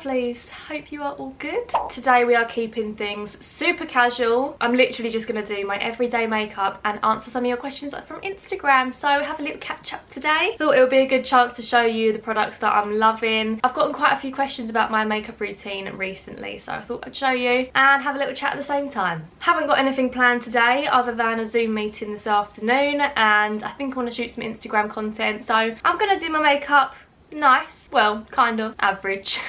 lovelies, hope you are all good. Today we are keeping things super casual. I'm literally just going to do my everyday makeup and answer some of your questions from Instagram, so have a little catch up today. Thought it would be a good chance to show you the products that I'm loving. I've gotten quite a few questions about my makeup routine recently, so I thought I'd show you and have a little chat at the same time. Haven't got anything planned today other than a Zoom meeting this afternoon, and I think I want to shoot some Instagram content, so I'm going to do my makeup nice, well, kind of average.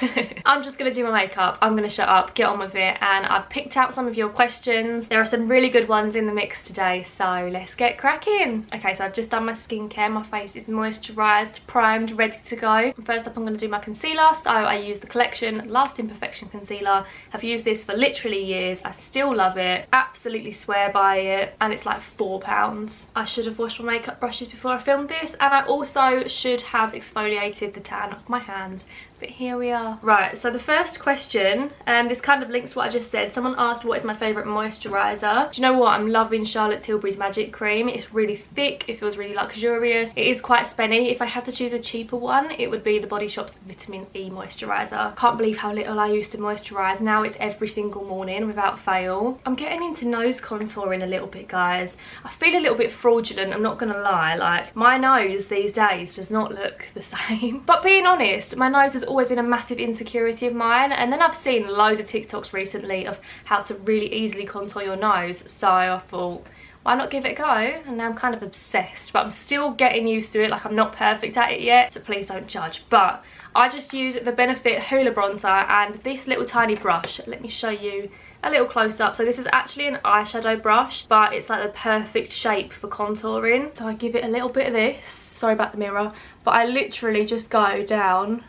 I'm just gonna do my makeup, I'm gonna shut up, get on with it, and I've picked out some of your questions. There are some really good ones in the mix today, so let's get cracking. Okay, so I've just done my skincare. My face is moisturised, primed, ready to go. First up, I'm gonna do my concealer. So I use the Collection Lasting Perfection Concealer. I've used this for literally years. I still love it, absolutely swear by it, and it's like £4. I should have washed my makeup brushes before I filmed this, and I also should have exfoliated the tan off my hands, but here we are. Right, so the first question, this kind of links to what I just said. Someone asked what is my favourite moisturiser. Do you know what? I'm loving Charlotte Tilbury's Magic Cream. It's really thick, it feels really luxurious, it is quite spenny. If I had to choose a cheaper one, it would be the Body Shop's Vitamin E moisturiser. Can't believe how little I used to moisturise. Now it's every single morning without fail. I'm getting into nose contouring a little bit, guys. I feel a little bit fraudulent, I'm not gonna lie. Like, my nose these days does not look the same. But being honest, my nose has always been a massive insecurity of mine, and then I've seen loads of TikToks recently of how to really easily contour your nose, so I thought, why not give it a go? And now I'm kind of obsessed, but I'm still getting used to it. Like, I'm not perfect at it yet, so please don't judge. But I just use the Benefit Hoola Bronzer and this little tiny brush. Let me show you a little close up. So this is actually an eyeshadow brush, but it's like the perfect shape for contouring. So I give it a little bit of this. Sorry about the mirror, but I literally just go down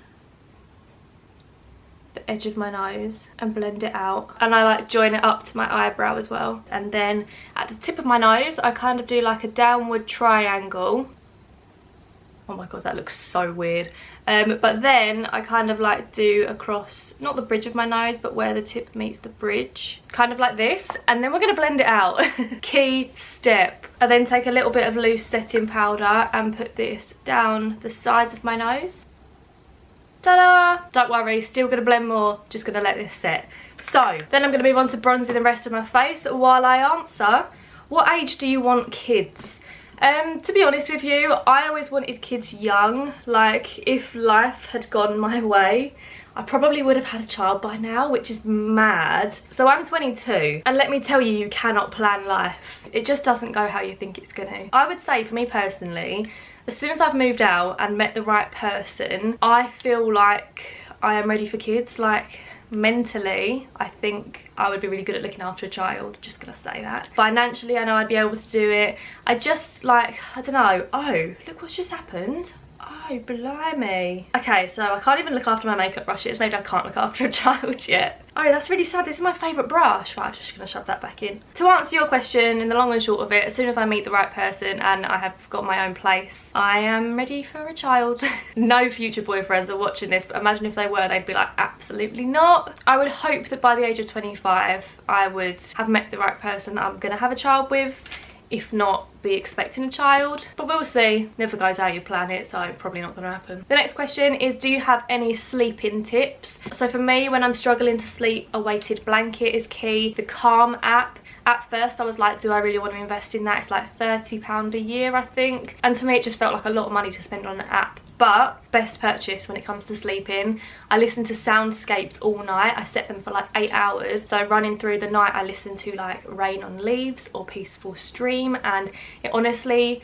the edge of my nose and blend it out, and I like join it up to my eyebrow as well, and then at the tip of my nose I kind of do like a downward triangle. Oh my god, that looks so weird. But then I kind of like do across, not the bridge of my nose, but where the tip meets the bridge, kind of like this, and then we're going to blend it out. Key step. I then take a little bit of loose setting powder and put this down the sides of my nose. Ta-da! Don't worry, still going to blend more, just going to let this set. So then I'm going to move on to bronzing the rest of my face while I answer, what age do you want kids? To be honest with you, I always wanted kids young. Like, if life had gone my way, I probably would have had a child by now, which is mad. So I'm 22, and let me tell you, you cannot plan life. It just doesn't go how you think it's gonna. I would say, for me personally, as soon as I've moved out and met the right person, I feel like I am ready for kids. Like, mentally, I think I would be really good at looking after a child, just gonna say that. Financially, I know I'd be able to do it. I just, like, I don't know. Oh, look what's just happened. Oh, blimey. Okay, so I can't even look after my makeup brushes. Maybe I can't look after a child yet. Oh, that's really sad. This is my favourite brush. Right, I'm just going to shove that back in. To answer your question, in the long and short of it, as soon as I meet the right person and I have got my own place, I am ready for a child. No future boyfriends are watching this, but imagine if they were, they'd be like, absolutely not. I would hope that by the age of 25, I would have met the right person that I'm going to have a child with. If not, be expecting a child, but we'll see. Never goes how you plan it, so probably not gonna happen. The next question is, do you have any sleeping tips? So for me, when I'm struggling to sleep, a weighted blanket is key. The Calm app, at first I was like, do I really want to invest in that? It's like £30 a year, I think, and to me it just felt like a lot of money to spend on an app. But best purchase when it comes to sleeping. I listen to soundscapes all night. I set them for like 8 hours. So running through the night, I listen to like Rain on Leaves or Peaceful Stream, and it honestly,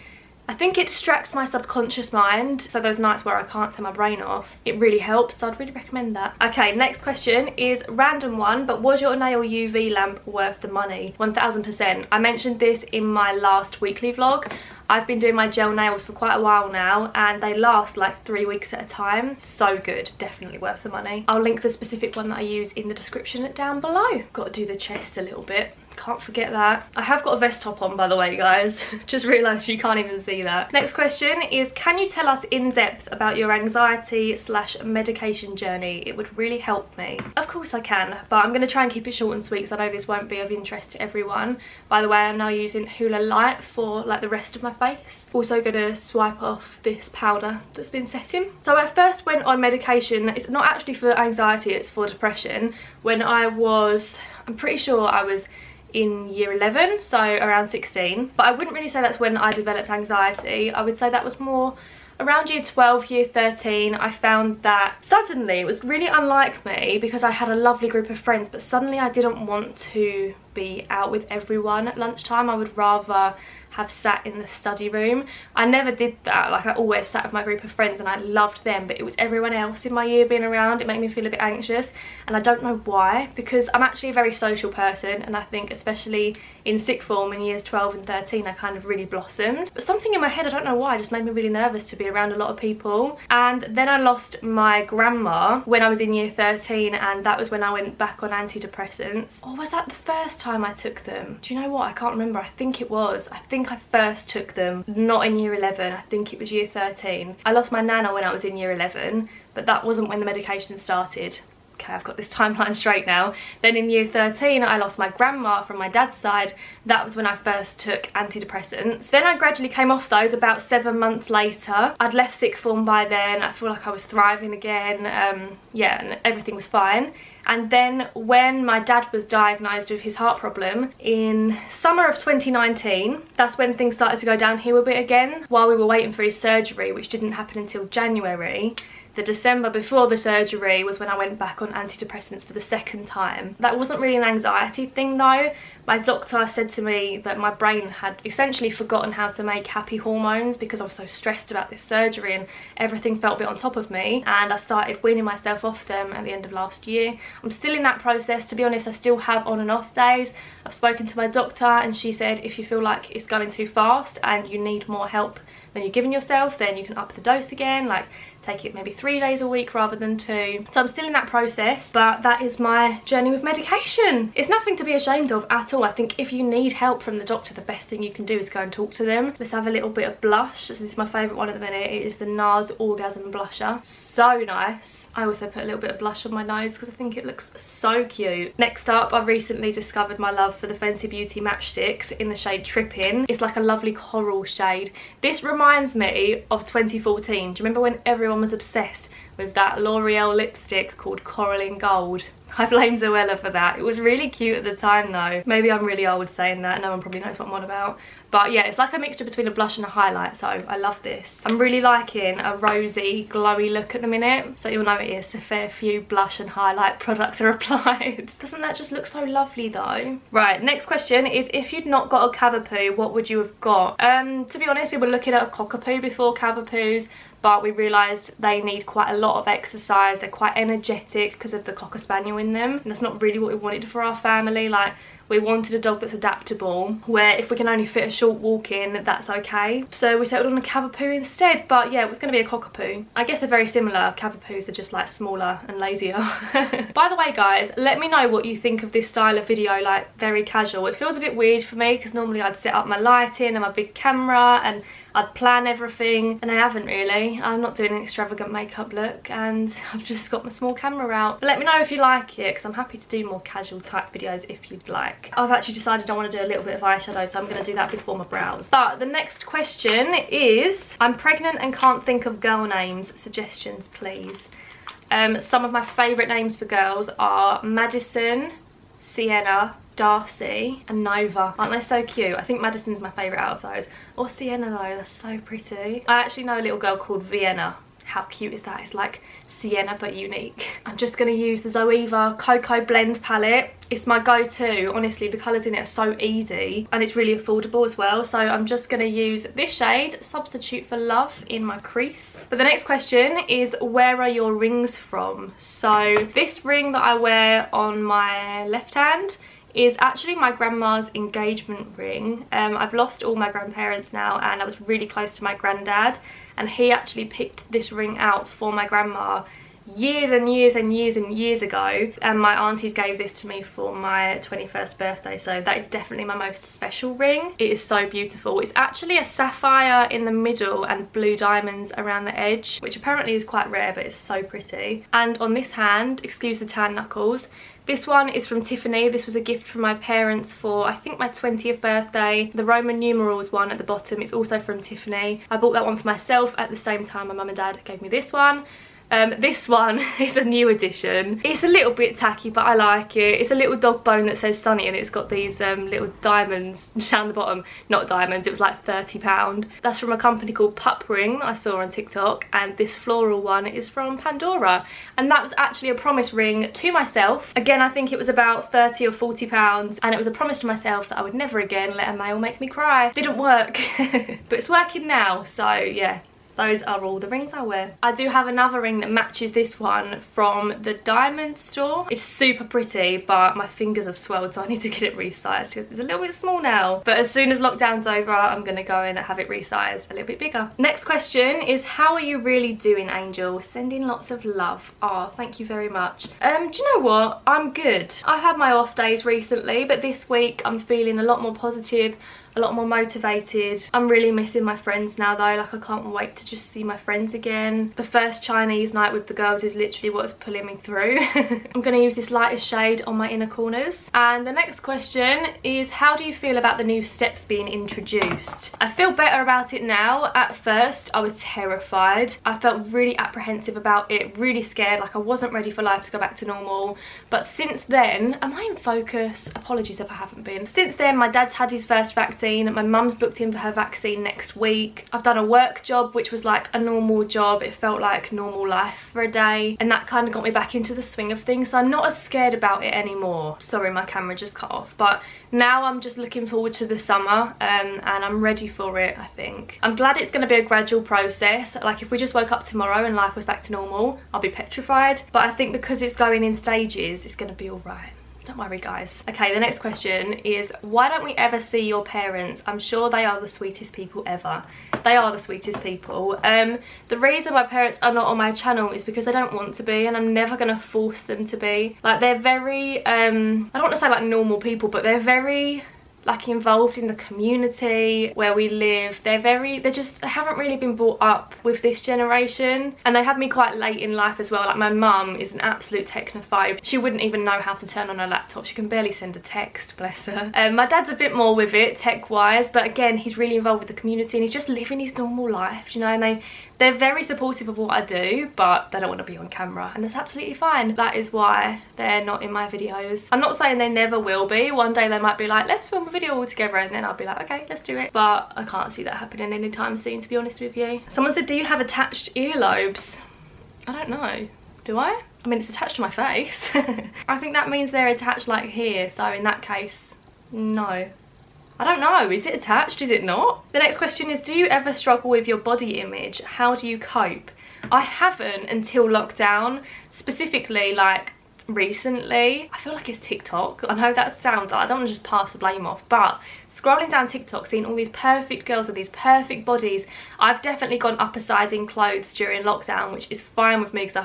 I think it distracts my subconscious mind. So those nights where I can't turn my brain off, it really helps. So I'd really recommend that. Okay, next question is random one, but was your nail UV lamp worth the money? 1000%. I mentioned this in my last weekly vlog. I've been doing my gel nails for quite a while now, and they last like 3 weeks at a time. So good, definitely worth the money. I'll link the specific one that I use in the description down below. Got to do the chest a little bit. Can't forget that. I have got a vest top on, by the way, guys. Just realised you can't even see that. Next question is, can you tell us in depth about your anxiety/medication journey? It would really help me. Of course I can, but I'm going to try and keep it short and sweet because I know this won't be of interest to everyone. By the way, I'm now using Hoola Light for like the rest of my face. Also going to swipe off this powder that's been setting. So I first went on medication. It's not actually for anxiety, it's for depression. When I'm pretty sure I was in year 11, so around 16, but I wouldn't really say that's when I developed anxiety. I would say that was more around year 12, year 13. I found that suddenly, it was really unlike me because I had a lovely group of friends, but suddenly I didn't want to be out with everyone at lunchtime. I would rather have sat in the study room. I never did that. Like, I always sat with my group of friends and I loved them, but it was everyone else in my year being around. It made me feel a bit anxious, and I don't know why, because I'm actually a very social person, and I think especially in sixth form in years 12 and 13 I kind of really blossomed. But something in my head, I don't know why, just made me really nervous to be around a lot of people. And then I lost my grandma when I was in year 13, and that was when I went back on antidepressants. Or was that the first time I took them? Do you know what? I can't remember. I think it was. I think I first took them not in year 11. I think it was year 13. I lost my nana when I was in year 11, but that wasn't when the medication started. Okay, I've got this timeline straight now. Then in year 13 I lost my grandma from my dad's side. That was when I first took antidepressants. Then I gradually came off those about 7 months later. I'd left sixth form by then. I feel like I was thriving again. Yeah, and everything was fine. And then when my dad was diagnosed with his heart problem in summer of 2019, that's when things started to go downhill a bit again. While we were waiting for his surgery, which didn't happen until January, the December before the surgery was when I went back on antidepressants for the second time. That wasn't really an anxiety thing though. My doctor said to me that my brain had essentially forgotten how to make happy hormones because I was so stressed about this surgery and everything felt a bit on top of me, and I started weaning myself off them at the end of last year. I'm still in that process, to be honest. I still have on and off days. I've spoken to my doctor and she said if you feel like it's going too fast and you need more help than you're giving yourself, then you can up the dose again, like take it maybe 3 days a week rather than 2. So I'm still in that process, but that is my journey with medication. It's nothing to be ashamed of at all. I think if you need help from the doctor, the best thing you can do is go and talk to them. Let's have a little bit of blush. This is my favourite one at the minute. It is the NARS Orgasm Blusher. So nice. I also put a little bit of blush on my nose because I think it looks so cute. Next up, I've recently discovered my love for the Fenty Beauty matchsticks in the shade Trippin'. It's like a lovely coral shade. This reminds me of 2014. Do you remember when everyone was obsessed with that L'Oreal lipstick called Coral in Gold? I blame Zoella for that. It was really cute at the time though. Maybe I'm really old saying that. No one probably knows what I'm on about. But yeah, it's like a mixture between a blush and a highlight, so I love this. I'm really liking a rosy, glowy look at the minute. So you'll notice a fair few blush and highlight products are applied. Doesn't that just look so lovely though? Right, next question is, if you'd not got a Cavapoo, what would you have got? To be honest, we were looking at a Cockapoo before Cavapoos, but we realised they need quite a lot of exercise. They're quite energetic because of the Cocker Spaniel in them, and that's not really what we wanted for our family. Like, we wanted a dog that's adaptable, where if we can only fit a short walk in, that's okay. So we settled on a Cavapoo instead, but yeah, it was going to be a Cockapoo. I guess they're very similar. Cavapoos are just like smaller and lazier. By the way guys, let me know what you think of this style of video, like very casual. It feels a bit weird for me because normally I'd set up my lighting and my big camera and I'd plan everything, and I haven't really. I'm not doing an extravagant makeup look and I've just got my small camera out. But let me know if you like it because I'm happy to do more casual type videos if you'd like. I've actually decided I want to do a little bit of eyeshadow, so I'm going to do that before my brows. But the next question is, I'm pregnant and can't think of girl names. Suggestions please. Some of my favourite names for girls are Madison, Sienna, Darcy and Nova. Aren't they so cute? I think Madison's my favourite out of those. Or Sienna though, that's so pretty. I actually know a little girl called Vienna. How cute is that? It's like Sienna but unique. I'm just going to use the Zoeva Cocoa Blend palette. It's my go-to. Honestly, the colours in it are so easy and it's really affordable as well. So I'm just going to use this shade, Substitute for Love, in my crease. But the next question is, where are your rings from? So this ring that I wear on my left hand is actually my grandma's engagement ring. I've lost all my grandparents now and I was really close to my granddad, and he actually picked this ring out for my grandma years and years and years and years ago, and my aunties gave this to me for my 21st birthday, so that is definitely my most special ring. It is so beautiful. It's actually a sapphire in the middle and blue diamonds around the edge, which apparently is quite rare, but it's so pretty. And on this hand, excuse the tan knuckles, this one is from Tiffany. This was a gift from my parents for, I think, my 20th birthday. The Roman numerals one at the bottom, it's also from Tiffany. I bought that one for myself at the same time my mum and dad gave me this one. This one is a new edition. It's a little bit tacky, but I like it. It's a little dog bone that says Sonny, and it's got these little diamonds down the bottom. Not diamonds, it was like £30. That's from a company called Pup Ring that I saw on TikTok, and this floral one is from Pandora. And that was actually a promise ring to myself. Again, I think it was about £30 or £40, and it was a promise to myself that I would never again let a male make me cry. Didn't work, but it's working now, so yeah. Those are all the rings I wear. I do have another ring that matches this one from the diamond store. It's super pretty, but my fingers have swelled, so I need to get it resized because it's a little bit small now. But as soon as lockdown's over, I'm gonna go in and have it resized a little bit bigger. Next question is, how are you really doing, Angel? Sending lots of love. Oh, thank you very much. Do you know what? I'm good. I've had my off days recently, but this week I'm feeling a lot more positive, a lot more motivated. I'm really missing my friends now though. Like, I can't wait to just see my friends again. The first Chinese night with the girls is literally what's pulling me through. I'm gonna use this lightest shade on my inner corners. And the next question is, how do you feel about the new steps being introduced? I feel better about it now. At first I was terrified. I felt really apprehensive about it, really scared, like I wasn't ready for life to go back to normal. But since then, am I in focus? Apologies if I haven't been. Since then, my dad's had his first vaccine. My mum's booked in for her vaccine next week. I've done a work job, which was like a normal job. It felt like normal life for a day, and that kind of got me back into the swing of things, so I'm not as scared about it anymore. Sorry, my camera just cut off. But now I'm just looking forward to the summer, and I'm ready for it, I think. I'm glad it's going to be a gradual process. Like, if we just woke up tomorrow and life was back to normal, I'll be petrified. But I think because it's going in stages, it's going to be all right. Don't worry, guys. Okay, the next question is, why don't we ever see your parents? I'm sure they are the sweetest people ever. They are the sweetest people. The reason my parents are not on my channel is because they don't want to be, and I'm never gonna force them to be. Like, they're very, I don't want to say like normal people, but they're very like involved in the community where we live. They haven't really been brought up with this generation, and they had me quite late in life as well. Like, my mum is an absolute technophobe. She wouldn't even know how to turn on her laptop. She can barely send a text, bless her. My dad's a bit more with it tech wise, but again, he's really involved with the community and he's just living his normal life, you know. And they're very supportive of what I do, but they don't want to be on camera, and that's absolutely fine. That is why they're not in my videos. I'm not saying they never will be. One day they might be like, let's film a video all together, and then I'll be like, okay, let's do it. But I can't see that happening anytime soon, to be honest with you. Someone said, do you have attached earlobes? I don't know. Do I? I mean, it's attached to my face. I think that means they're attached like here, so in that case, no. I don't know, is it attached, is it not? The next question is, do you ever struggle with your body image? How do you cope? I haven't until lockdown, specifically like recently. I feel like it's TikTok. I know that sounds, I don't want to just pass the blame off, but scrolling down TikTok, seeing all these perfect girls with these perfect bodies, I've definitely gone up a size in clothes during lockdown, which is fine with me because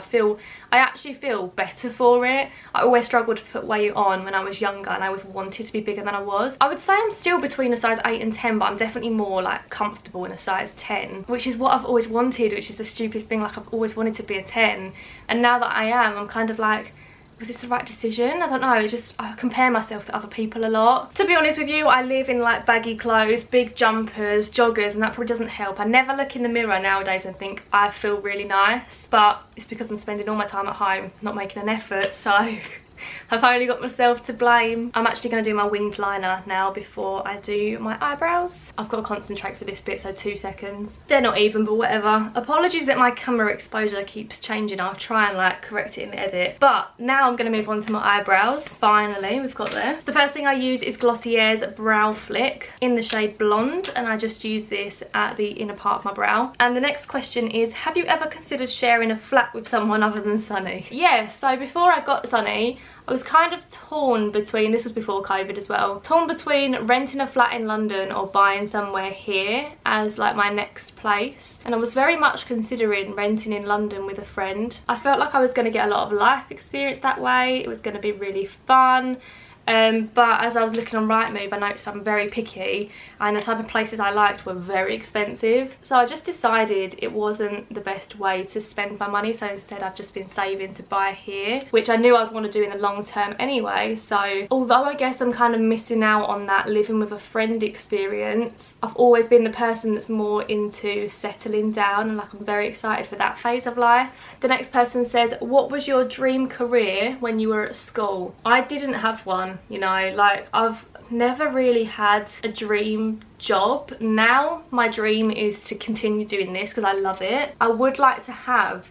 I actually feel better for it. I always struggled to put weight on when I was younger, and I always wanted to be bigger than I was. I would say I'm still between a size 8 and 10, but I'm definitely more like comfortable in a size 10, which is what I've always wanted, which is the stupid thing. Like, I've always wanted to be a 10, and now that I am, I'm kind of like, was this the right decision? I don't know. It's just, I compare myself to other people a lot. To be honest with you, I live in like baggy clothes, big jumpers, joggers, and that probably doesn't help. I never look in the mirror nowadays and think I feel really nice, but it's because I'm spending all my time at home, not making an effort, so I've only got myself to blame. I'm actually going to do my winged liner now before I do my eyebrows. I've got to concentrate for this bit, so 2 seconds. They're not even, but whatever. Apologies that my camera exposure keeps changing. I'll try and like correct it in the edit. But now I'm going to move on to my eyebrows. Finally, we've got there. The first thing I use is Glossier's Brow Flick in the shade Blonde, and I just use this at the inner part of my brow. And the next question is, have you ever considered sharing a flat with someone other than Sonny? Yeah, so before I got Sonny, I was kind of torn between, this was before COVID as well, torn between renting a flat in London or buying somewhere here as like my next place. And I was very much considering renting in London with a friend. I felt like I was going to get a lot of life experience that way. It was going to be really fun. But as I was looking on Rightmove, I noticed I'm very picky and the type of places I liked were very expensive. So I just decided it wasn't the best way to spend my money. So instead I've just been saving to buy here, which I knew I'd want to do in the long term anyway. So although I guess I'm kind of missing out on that living with a friend experience, I've always been the person that's more into settling down, and like I'm very excited for that phase of life. The next person says, what was your dream career when you were at school? I didn't have one. You know, like I've never really had a dream job. Now my dream is to continue doing this because I love it. I would like to have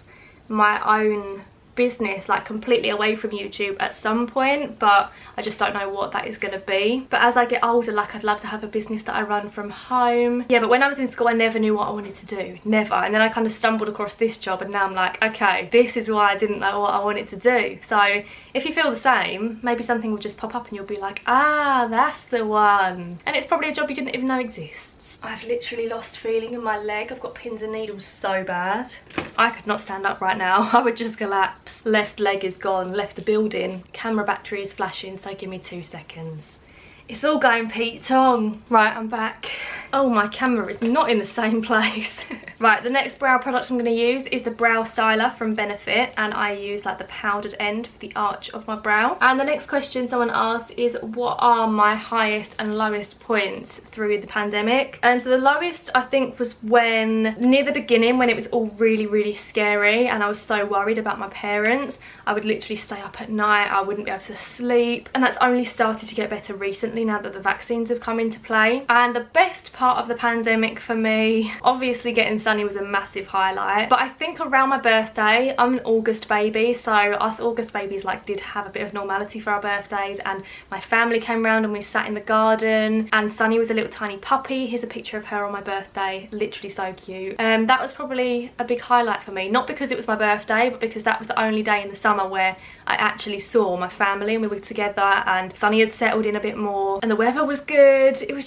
my own business like completely away from YouTube at some point, but I just don't know what that is going to be. But as I get older, like I'd love to have a business that I run from home. Yeah, but when I was in school I never knew what I wanted to do, never. And then I kind of stumbled across this job and now I'm like, okay, this is why I didn't know what I wanted to do. So if you feel the same, maybe something will just pop up and you'll be like, ah, that's the one. And it's probably a job you didn't even know exists. I've literally lost feeling in my leg. I've got pins and needles so bad. I could not stand up right now. I would just collapse. Left leg is gone, left the building. Camera battery is flashing, so give me 2 seconds. It's all going Pete Tong. Right, I'm back. Oh, my camera is not in the same place. Right, the next brow product I'm going to use is the Brow Styler from Benefit, and I use like the powdered end for the arch of my brow. And the next question someone asked is, what are my highest and lowest points through the pandemic? So the lowest I think was when, near the beginning, when it was all really scary and I was so worried about my parents. I would literally stay up at night, I wouldn't be able to sleep, and that's only started to get better recently now that the vaccines have come into play. And the best part of the pandemic for me, obviously getting Sonny was a massive highlight, but I think around my birthday, I'm an August baby, so us August babies like did have a bit of normality for our birthdays, and my family came round and we sat in the garden, and Sonny was a little tiny puppy. Here's a picture of her on my birthday, literally so cute. That was probably a big highlight for me, not because it was my birthday, but because that was the only day in the summer where I actually saw my family and we were together, and Sonny had settled in a bit more and the weather was good. It was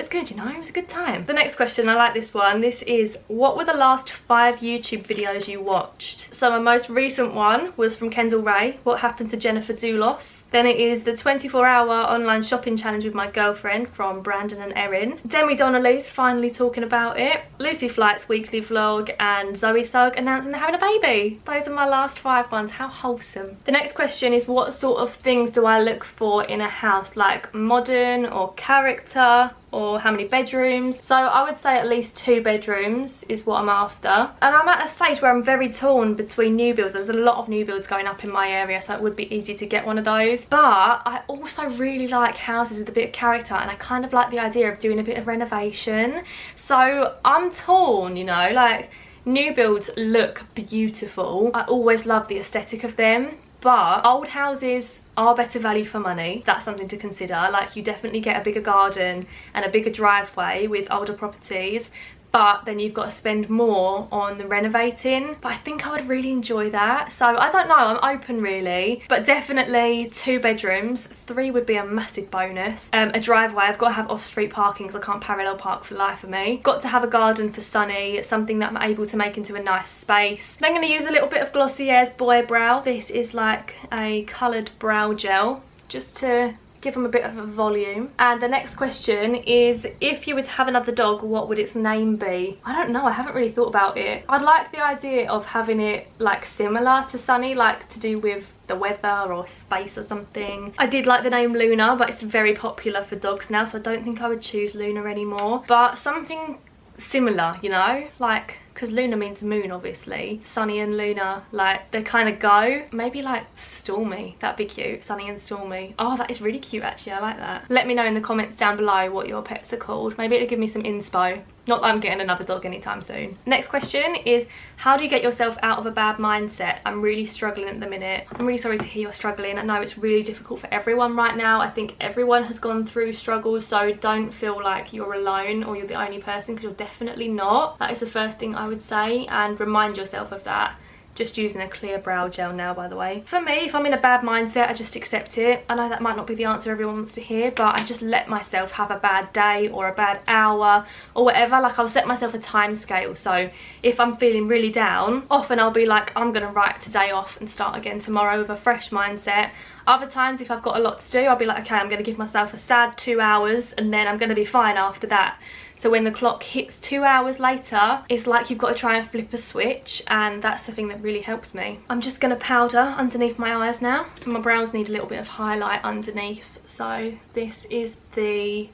good, you know, it was a good time. The next question, I like this one. This is, what were the last 5 YouTube videos you watched? So my most recent one was from Kendall Ray, what happened to Jennifer Doulos. Then it is the 24-hour online shopping challenge with my girlfriend from Brandon and Erin. Demi Donnelly's finally talking about it. Lucy Flight's weekly vlog, and Zoe Sugg announcing they're having a baby. Those are my last 5 ones. How wholesome. The next question is, what sort of things do I look for in a house? Like modern or character, or how many bedrooms? So I would say at least 2 bedrooms is what I'm after. And I'm at a stage where I'm very torn between new builds. There's a lot of new builds going up in my area, so it would be easy to get one of those. But I also really like houses with a bit of character, and I kind of like the idea of doing a bit of renovation. So I'm torn, you know, like new builds look beautiful. I always love the aesthetic of them, but old houses are better value for money. That's something to consider. Like, you definitely get a bigger garden and a bigger driveway with older properties, but then you've got to spend more on the renovating. But I think I would really enjoy that. So I don't know, I'm open really, but definitely 2 bedrooms. 3 would be a massive bonus. A driveway, I've got to have off-street parking because I can't parallel park for the life of me. Got to have a garden for Sonny, something that I'm able to make into a nice space. Then I'm going to use a little bit of Glossier's Boy Brow. This is like a coloured brow gel, just to give them a bit of a volume. And the next question is, if you were to have another dog, what would its name be? I don't know, I haven't really thought about it. I'd like the idea of having it like similar to Sonny, like to do with the weather or space or something. I did like the name Luna, but it's very popular for dogs now, so I don't think I would choose Luna anymore. But something similar, you know, like, because Luna means moon, obviously. Sonny and Luna, like, they kind of go. Maybe like Stormy, that'd be cute. Sonny and Stormy. Oh, that is really cute actually, I like that. Let me know in the comments down below what your pets are called. Maybe it'll give me some inspo. Not that I'm getting another dog anytime soon. Next question is, how do you get yourself out of a bad mindset? I'm really struggling at the minute. I'm really sorry to hear you're struggling. I know it's really difficult for everyone right now. I think everyone has gone through struggles, so don't feel like you're alone or you're the only person, because you're definitely not. That is the first thing I would say, and remind yourself of that. Just using a clear brow gel now, by the way. For me, if I'm in a bad mindset, I just accept it. I know that might not be the answer everyone wants to hear, but I just let myself have a bad day or a bad hour or whatever. Like, I'll set myself a time scale. So if I'm feeling really down, often I'll be like, I'm gonna write today off and start again tomorrow with a fresh mindset. Other times, if I've got a lot to do, I'll be like, okay, I'm gonna give myself a sad 2 hours and then I'm gonna be fine after that. So when the clock hits 2 hours later, it's like you've got to try and flip a switch, and that's the thing that really helps me. I'm just going to powder underneath my eyes now. My brows need a little bit of highlight underneath, so this is the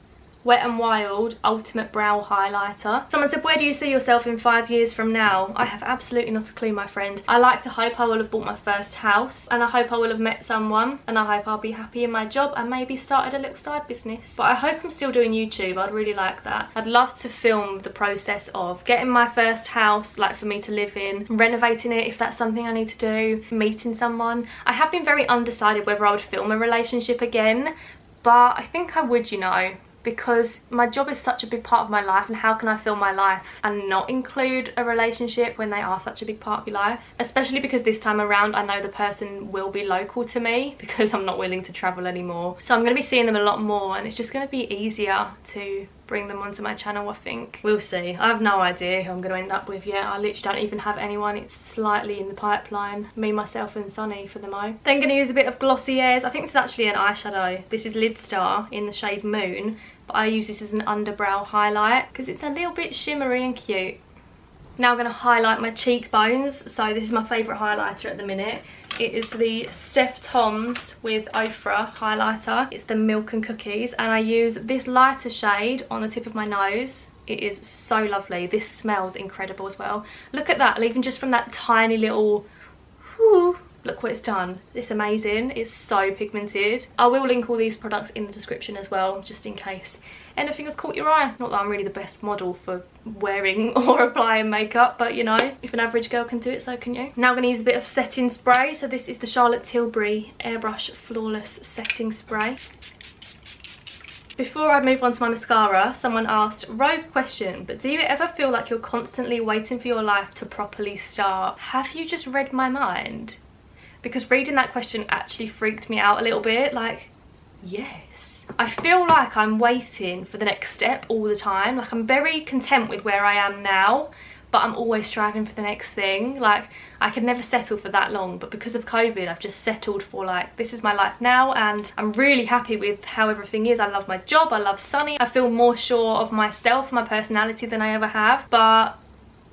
Wet n Wild Ultimate Brow Highlighter. Someone said, where do you see yourself in 5 years from now? I have absolutely not a clue, my friend. I like to hope I will have bought my first house, and I hope I will have met someone, and I hope I'll be happy in my job and maybe started a little side business. But I hope I'm still doing YouTube. I'd really like that. I'd love to film the process of getting my first house, like for me to live in, renovating it if that's something I need to do, meeting someone. I have been very undecided whether I would film a relationship again, but I think I would, you know, because my job is such a big part of my life, and how can I film my life and not include a relationship when they are such a big part of your life? Especially because this time around I know the person will be local to me because I'm not willing to travel anymore. So I'm going to be seeing them a lot more, and it's just going to be easier to bring them onto my channel, I think. We'll see. I have no idea who I'm going to end up with yet. I literally don't even have anyone. It's slightly in the pipeline. Me, myself and Sonny for the mo. Then going to use a bit of Glossier's. I think this is actually an eyeshadow. This is Lidstar in the shade Moon, but I use this as an underbrow highlight because it's a little bit shimmery and cute. Now I'm going to highlight my cheekbones. So this is my favourite highlighter at the minute. It is the Steph Tom's with Ofra highlighter. It's the Milk and Cookies, and I use this lighter shade on the tip of my nose. It is so lovely. This smells incredible as well. Look at that, even just from that tiny little whoo, look what it's done. It's amazing. It's so pigmented. I will link all these products in the description as well, just in case anything has caught your eye. Not that I'm really the best model for wearing or applying makeup, but you know, if an average girl can do it, so can you. Now I'm going to use a bit of setting spray. So this is the Charlotte Tilbury Airbrush Flawless Setting Spray. Before I move on to my mascara, someone asked, rogue question, but do you ever feel like you're constantly waiting for your life to properly start? Have you just read my mind? Because reading that question actually freaked me out a little bit. Like, yes. I feel like I'm waiting for the next step all the time. Like, I'm very content with where I am now, but I'm always striving for the next thing. Like, I could never settle for that long, but because of COVID, I've just settled for, like, this is my life now, and I'm really happy with how everything is. I love my job, I love Sonny. I feel more sure of myself, my personality than I ever have, but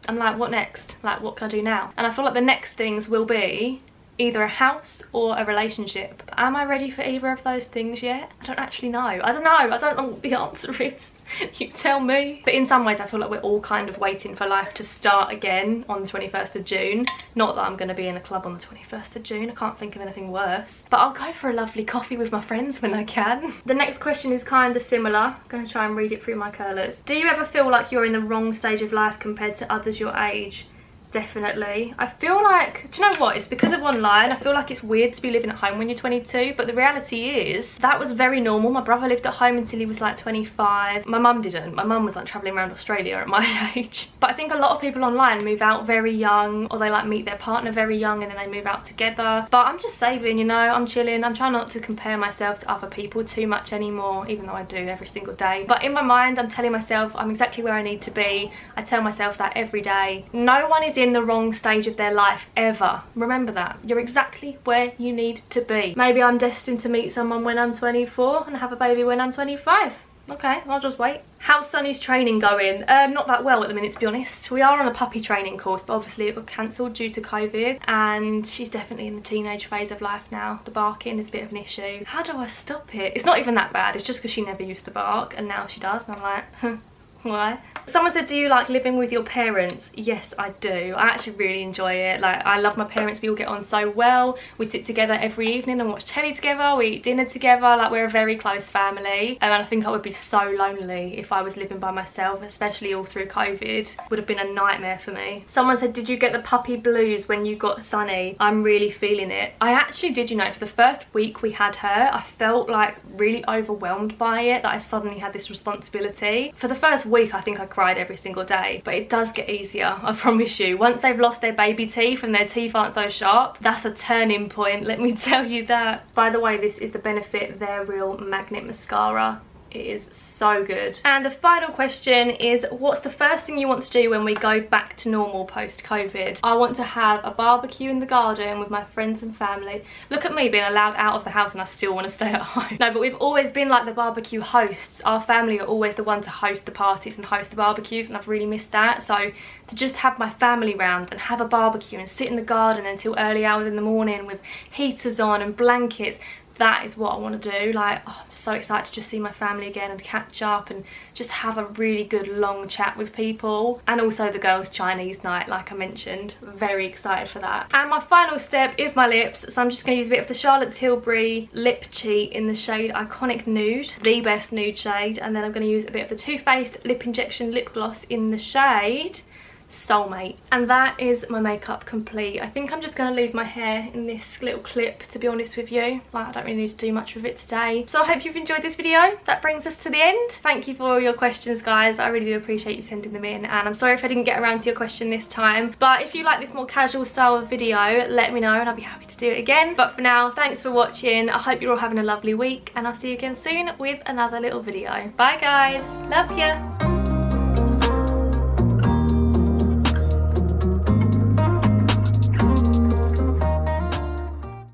I'm like, what next? Like, what can I do now? And I feel like the next things will be either a house or a relationship. But am I ready for either of those things yet? I don't actually know. I don't know what the answer is. You tell me. But in some ways I feel like we're all kind of waiting for life to start again on the 21st of June. Not that I'm going to be in a club on the 21st of June. I can't think of anything worse. But I'll go for a lovely coffee with my friends when I can. The next question is kind of similar. I'm going to try and read it through my curlers. Do you ever feel like you're in the wrong stage of life compared to others your age? Definitely. I feel like, do you know what, it's because of online. I feel like it's weird to be living at home when you're 22, but the reality is that was very normal. My brother lived at home until he was like 25. My mum didn't. My mum was like travelling around Australia at my age. But I think a lot of people online move out very young, or they like meet their partner very young and then they move out together. But I'm just saving, you know, I'm chilling. I'm trying not to compare myself to other people too much anymore, even though I do every single day. But in my mind, I'm telling myself I'm exactly where I need to be. I tell myself that every day. No one is in the wrong stage of their life ever. Remember that. You're exactly where you need to be. Maybe I'm destined to meet someone when I'm 24 and have a baby when I'm 25. Okay, I'll just wait. How's Sonny's training going? Not that well at the minute, to be honest. We are on a puppy training course, but obviously it got cancelled due to COVID, and she's definitely in the teenage phase of life now. The barking is a bit of an issue. How do I stop it? It's not even that bad. It's just because she never used to bark and now she does, and I'm like, huh. Why? Someone said, do you like living with your parents? Yes, I do. I actually really enjoy it. Like, I love my parents. We all get on so well. We sit together every evening and watch telly together. We eat dinner together. Like, we're a very close family. And I think I would be so lonely if I was living by myself, especially all through COVID. Would have been a nightmare for me. Someone said, did you get the puppy blues when you got Sonny? I'm really feeling it. I actually did, you know, for the first week we had her, I felt like really overwhelmed by it, that I suddenly had this responsibility. For the first week I think I cried every single day, but it does get easier, I promise you. Once they've lost their baby teeth and their teeth aren't so sharp, that's a turning point, let me tell you that. By the way, this is the Benefit They're Real Magnet Mascara. It is so good. And the final question is, what's the first thing you want to do when we go back to normal post-COVID? I want to have a barbecue in the garden with my friends and family. Look at me being allowed out of the house and I still want to stay at home. No, but we've always been like the barbecue hosts. Our family are always the one to host the parties and host the barbecues, and I've really missed that. So to just have my family round and have a barbecue and sit in the garden until early hours in the morning with heaters on and blankets, that is what I want to do. Like, oh, I'm so excited to just see my family again and catch up and just have a really good long chat with people. And also the girls' Chinese night, like I mentioned. Very excited for that. And my final step is my lips. So I'm just going to use a bit of the Charlotte Tilbury Lip Cheat in the shade Iconic Nude, the best nude shade. And then I'm going to use a bit of the Too Faced Lip Injection Lip Gloss in the shade Soulmate. And that is my makeup complete. I think I'm just going to leave my hair in this little clip, to be honest with you. Like, I don't really need to do much with it today. So I hope you've enjoyed this video. That brings us to the end. Thank you for all your questions, guys. I really do appreciate you sending them in, and I'm sorry if I didn't get around to your question this time, but if you like this more casual style of video, let me know and I'll be happy to do it again. But for now, thanks for watching. I hope you're all having a lovely week, and I'll see you again soon with another little video. Bye guys, love ya.